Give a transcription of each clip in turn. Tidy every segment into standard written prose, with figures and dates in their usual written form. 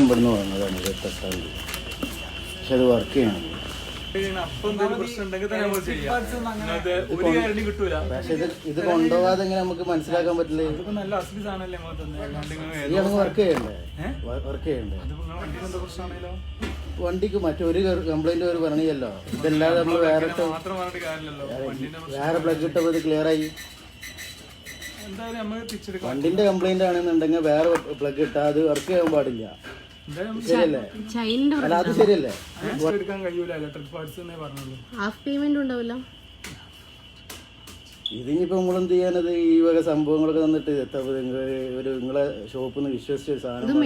ഇവിടുന്ന് വന്നതാണ് 28-ാം തീയതി. പക്ഷെ അത് വർക്ക് ചെയ്യണം. പക്ഷെ ഇത് കൊണ്ടുപോകാതെ എങ്ങനെ നമുക്ക് മനസ്സിലാക്കാൻ പറ്റില്ല? വർക്ക് ചെയ്യണ്ടേ? വർക്ക് ചെയ്യണ്ടേ? വണ്ടിക്ക് മറ്റൊരു കംപ്ലൈന്റ് ഒരു പറഞ്ഞല്ലോ. ഇതല്ലാതെ നമ്മൾ വേറെ പ്ലഗ് ഇട്ടപ്പോൾ ഇത് ക്ലിയർ ആയി. വണ്ടിന്റെ കംപ്ലൈന്റ് ആണെന്നുണ്ടെങ്കിൽ വേറെ പ്ലഗ് ഇട്ടാ അത് വർക്ക് ചെയ്യാൻ പാടില്ല. ശരിയല്ലേ? അല്ല അത് ശരിയല്ലേ? ഇതിനിപ്പോ നമ്മളെന്ത് ചെയ്യാനത്? ഈ വക സംഭവങ്ങളൊക്കെ തന്നിട്ട് ഒരു നിങ്ങളെ ഷോപ്പിൽ നിന്ന് വിശ്വസിച്ച സാധനം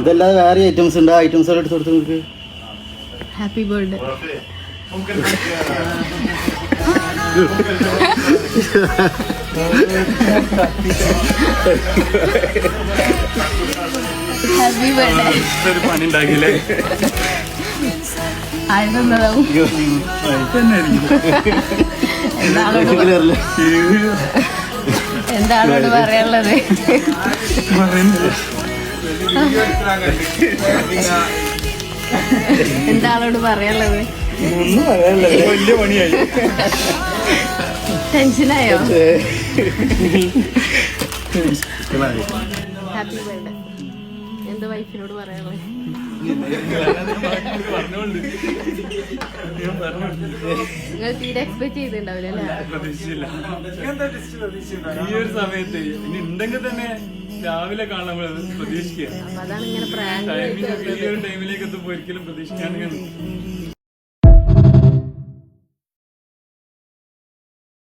ഇതല്ലാതെ വേറെ ഐറ്റംസ് ഉണ്ട്. ഐറ്റംസ് എടുത്ത് കൊടുത്ത് നിങ്ങൾക്ക് ഹാപ്പി ബർത്ത്ഡേ. Happy birthday. ഒരു പണി ഉണ്ടാക്കില്ലേ? എന്താണോട് പറയാനുള്ളത്? എന്താളോട് പറയാനുള്ളത്? വലിയ പണിയായി. ടെൻഷനായോ? Happy birthday. എന്താ വൈഫിനോട് പറയാനുള്ളത്? നിങ്ങൾ തീരെ എക്സ്പെക്ട് ചെയ്തിട്ടുണ്ടാവില്ല അല്ലേ? ഈ ഒരു സമയത്ത് ഇനി ഉണ്ടെങ്കിൽ തന്നെ രാവിലെ കാണാൻ പ്രതീക്ഷിക്കുക. അതാണ് ഇങ്ങനെ പ്രാങ്ക് ഈ ഒരു ടൈമിലേക്ക് എത്തുമ്പോ ഒരിക്കലും പ്രതീക്ഷിക്കാൻ